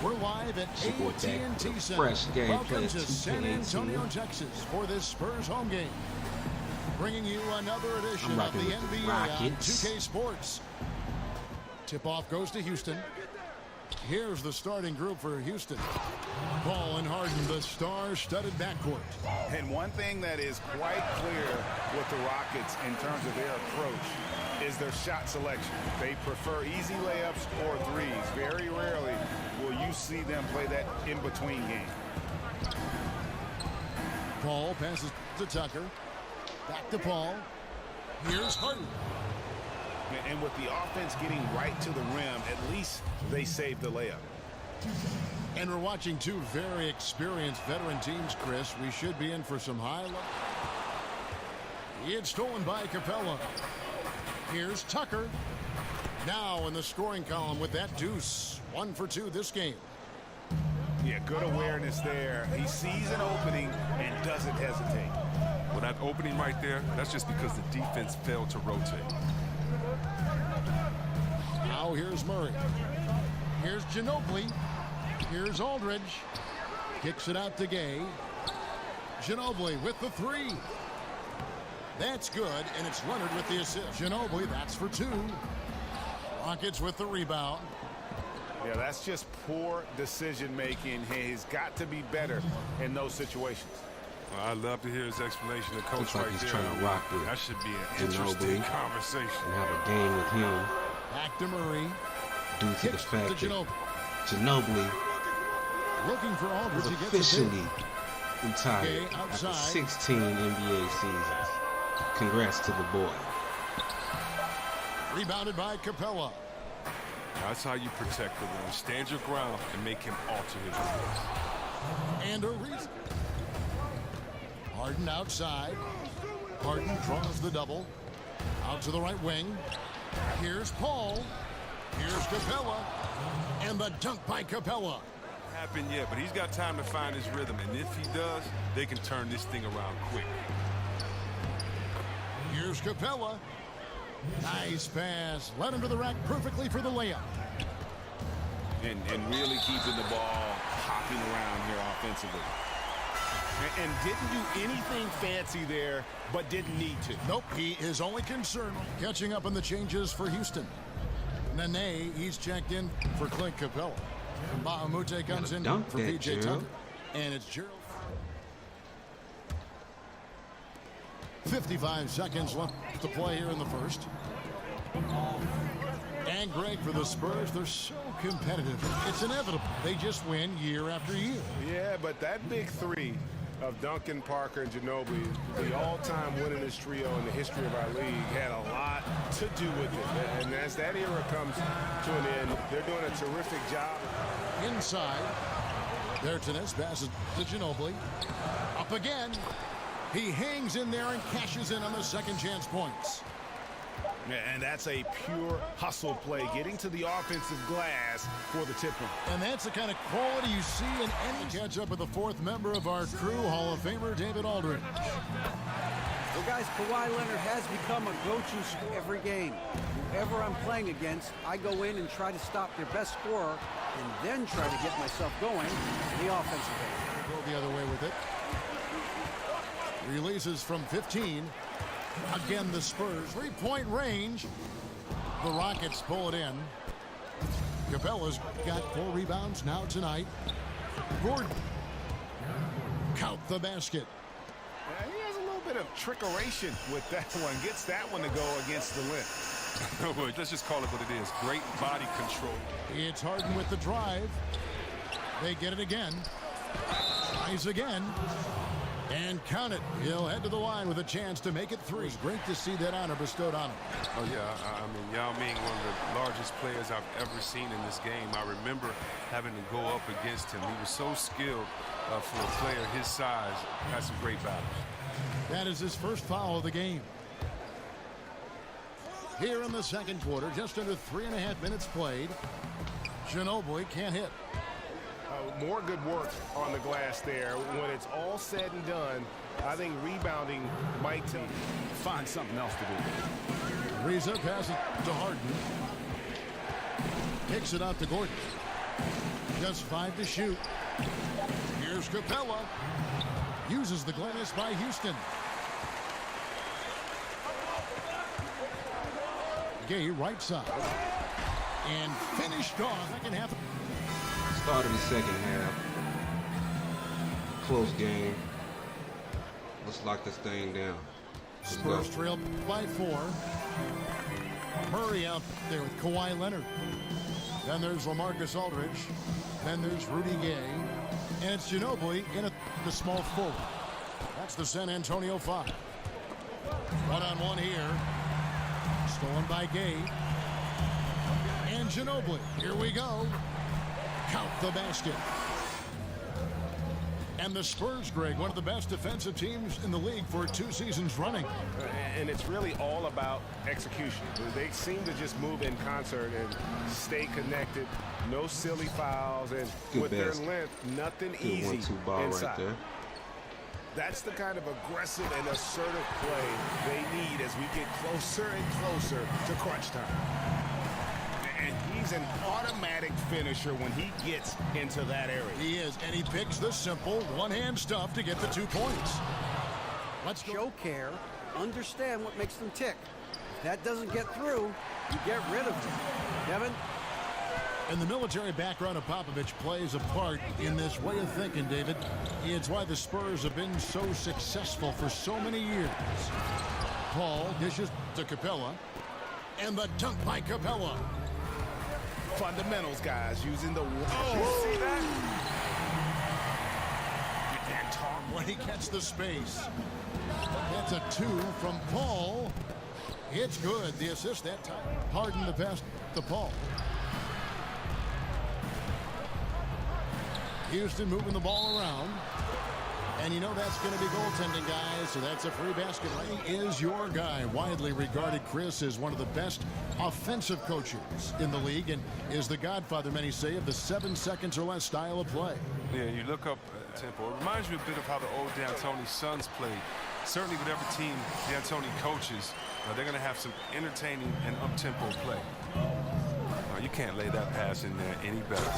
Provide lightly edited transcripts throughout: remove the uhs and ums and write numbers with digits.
We're live at AT&T Center. Welcome to San Antonio, Texas for this Spurs home game. Bringing you another edition of the NBA on 2K Sports. Tip-off goes to Houston. Here's the starting group for Houston. Paul and Harden, the star-studded backcourt. And one thing that is quite clear with the Rockets in terms of their approach is their shot selection. They prefer easy layups or threes. Very rarely will you see them play that in-between game. Paul passes to Tucker. Back to Paul. Here's Harden. And with the offense getting right to the rim, at least they saved the layup. And we're watching two very experienced veteran teams, Chris. We should be in for some high level. It's stolen by Capella. Here's Tucker. Now in the scoring column with that deuce. 1 for 2 this game. Yeah, good awareness there. He sees an opening and doesn't hesitate. Well, that opening right there, that's just because the defense failed to rotate. Now here's Murray. Here's Ginobili. Here's Aldridge. Kicks it out to Gay. Ginobili with the three. That's good, and it's Leonard with the assist. Ginobili, that's for 2. Rockets with the rebound. Yeah, that's just poor decision-making. He's got to be better in those situations. Well, I'd love to hear his explanation of coach Looks like right he's there. trying to rock with That should be an interesting conversation. And have a game with him. Back to Murray. Due to the fact that Ginobili looking for Aldridge. is officially retired after 16 NBA seasons. Congrats to the boy. Rebounded by Capella. That's how you protect the rim. Stand your ground and make him alter his release. And a reason. Harden outside. Harden draws the double. Out to the right wing. Here's Paul. Here's Capella. And the dunk by Capella. Happened yet, but he's got time to find his rhythm. And if he does, they can turn this thing around quick. Here's Capella. Nice pass. Led him to the rack perfectly for the layup. And really keeping the ball hopping around here offensively. And didn't do anything fancy there, but didn't need to. Nope, he is only concerned catching up on the changes for Houston. Nene, he's checked in for Clint Capella. Bahamute comes in for PJ Tucker. And it's Gerald. 55 seconds left to play here in the first. And Greg, for the Spurs, they're so competitive. It's inevitable. They just win year after year. Yeah, but that big three of Duncan, Parker, and Ginobili, the all-time winningest trio in the history of our league, had a lot to do with it. And as that era comes to an end, they're doing a terrific job. Inside. Bertines passes to Ginobili. Up again. He hangs in there and cashes in on the second chance points. And that's a pure hustle play, getting to the offensive glass for the tip-in. And that's the kind of quality you see in any catch up with the fourth member of our crew, Hall of Famer David Aldridge. Well, guys, Kawhi Leonard has become a go-to scorer every game. Whoever I'm playing against, I go in and try to stop their best scorer and then try to get myself going in the offensive end. Go the other way with it. Releases from 15. Again, the Spurs. 3-point range. The Rockets pull it in. Capella's got 4 rebounds now tonight. Gordon. Count the basket. He has a little bit of trickeration with that one. Gets that one to go against the rim. Let's just call it what it is. Great body control. It's Harden with the drive. They get it again. Tries again. And count it. He'll head to the line with a chance to make it 3. It's great to see that honor bestowed on him. Oh, yeah. I mean, Yao Ming, one of the largest players I've ever seen in this game. I remember having to go up against him. He was so skilled for a player his size. Had some great battles. That is his first foul of the game. Here in the second quarter, just under 3.5 minutes played. Ginobili can't hit. More good work on the glass there. When it's all said and done, I think rebounding might Find something else to do. Reza passes to Harden. Kicks it out to Gordon. Just 5 to shoot. Here's Capella. Uses the glass by Houston. Gay right side. And finished off second half. Start of the second half. Close game. Let's lock this thing down. Spurs trail by 4. Murray out there with Kawhi Leonard. Then there's LaMarcus Aldridge. Then there's Rudy Gay. And it's Ginobili in the small forward. That's the San Antonio 5. One-on-one here. Stolen by Gay. And Ginobili. Here we go. Count the basket. And the Spurs, Greg, one of the best defensive teams in the league for 2 seasons running. And it's really all about execution. They seem to just move in concert and stay connected. No silly fouls. And good with basket. their length, nothing Good easy 1-2 ball inside. right there. That's the kind of aggressive and assertive play they need as we get closer and closer to crunch time. And he's an automatic finisher when he gets into that area. He is, and he picks the simple one-hand stuff to get the 2 points. Let's go. Show care, understand what makes them tick. If that doesn't get through, you get rid of them. Devin? And the military background of Popovich plays a part in this way of thinking, David. It's why the Spurs have been so successful for so many years. Paul dishes to Capella. And the dunk by Capella. Fundamentals, guys, using the... Oh! See that? And Tom when he gets the space. That's a 2 from Paul. It's good. The assist that time. Harden the pass to Paul. Houston moving the ball around. And you know that's going to be goaltending, guys, so that's a free basket. He is your guy. Widely regarded, Chris, as one of the best offensive coaches in the league and is the godfather, many say, of the 7 seconds or less style of play. Yeah, you look up tempo. It reminds you a bit of how the old D'Antoni Suns played. Certainly with every team D'Antoni coaches, they're going to have some entertaining and up-tempo play. You can't lay that pass in there any better.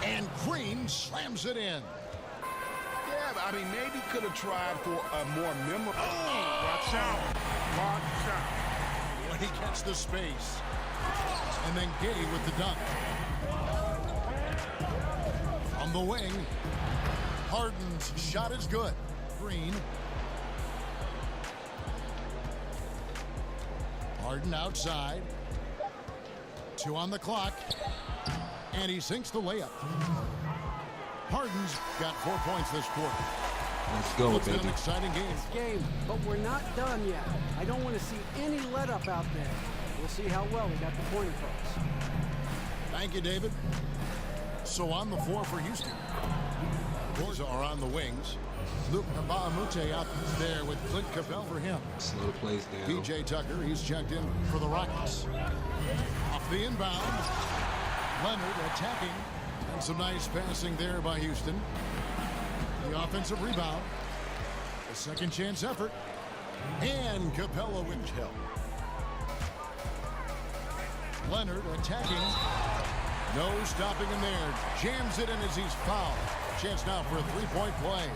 And Green slams it in. Yeah, I mean, maybe could have tried for a more memorable... Watch out. Watch out. When he gets the space. And then Gay with the dunk. On the wing. Harden's shot is good. Green. Harden outside. 2 on the clock. And he sinks the layup. Harden's got 4 points this quarter. Let's go, It's been baby. an exciting game. Game, but we're not done yet. I don't want to see any let-up out there. We'll see how well we got the point across. Thank you, David. So on the floor for Houston. Boys are on the wings. Luke Mbamute out there with Clint Capella for him. Slow the plays down. PJ Tucker, he's checked in for the Rockets. Off the inbound. Leonard attacking. And some nice passing there by Houston. The offensive rebound. A second chance effort. And Capella with help. Leonard attacking. No stopping him there. Jams it in as he's fouled. Chance now for a three-point play.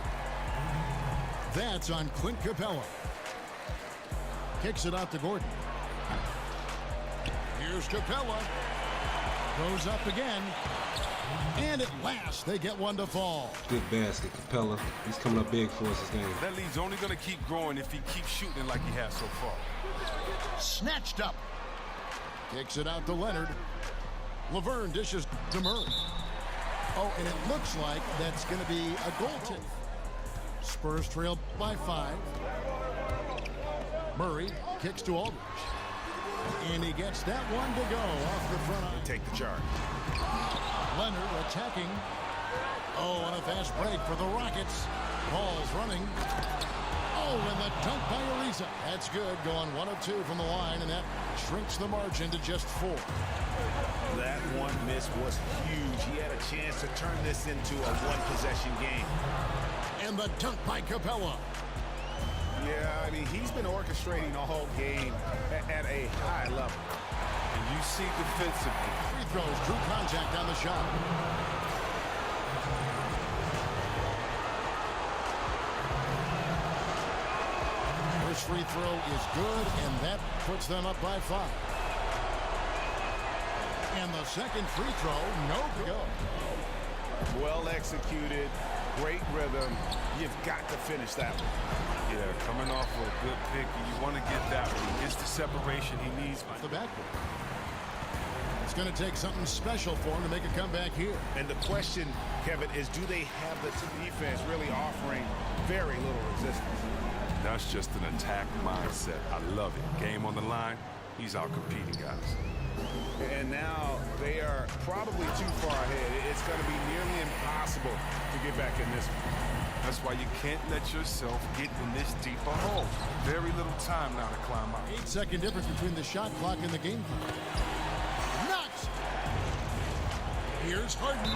That's on Clint Capella. Kicks it out to Gordon. Here's Capella. Goes up again. And at last, they get one to fall. Good basket, Capella. He's coming up big for us this game. That lead's only going to keep growing if he keeps shooting like he has so far. Snatched up. Kicks it out to Leonard. Laverne dishes to Murray. Oh, and it looks like that's going to be a goal kick. Spurs trail by 5. Murray kicks to Aldridge. And he gets that one to go off the front. Take the charge. Leonard attacking. Oh, and a fast break for the Rockets. Paul's running. Oh, and the dunk by Ariza. That's good. Going 1 of 2 from the line, and that shrinks the margin to just 4. That one miss was huge. He had a chance to turn this into a one-possession game. And the dunk by Capella. Yeah, I mean, he's been orchestrating the whole game at a high level. And you see defensively, Free throws. True contact on the shot. First free throw is good, and that puts them up by 5. And the second free throw, no go. Well executed, great rhythm. You've got to finish that one. Yeah, coming off of a good pick, you want to get that one. He gets the separation he needs. The backboard. It's going to take something special for him to make a comeback here. And the question, Kevin, is do they have the defense really offering very little resistance? That's just an attack mindset. I love it. Game on the line, he's out competing guys. And now they are probably too far ahead. It's going to be nearly impossible to get back in this one. That's why you can't let yourself get in this deep a hole. Very little time now to climb out. 8-second difference between the shot clock and the game clock. Nuts! Here's Harden.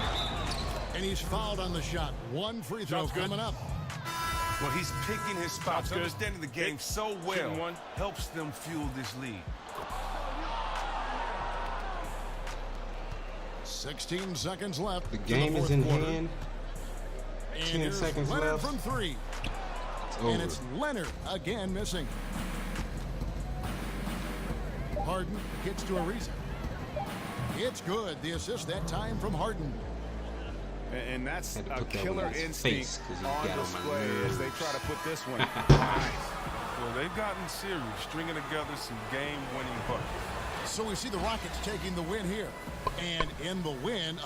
And he's fouled on the shot. One free throw coming up. Well, he's picking his spots, understanding the game so well, helps them fuel this lead. 16 seconds left. The game is in hand. 10 seconds Leonard left. from 3. It's over. And it's Leonard again missing. Harden gets to Ariza. It's good. The assist that time from Harden. And that's Had to a put that killer on his instinct face 'cause he on got on my display as they nerves. try to put this one behind. Well, they've gotten serious, stringing together some game-winning buckets. So we see the Rockets taking the win here. And in the win...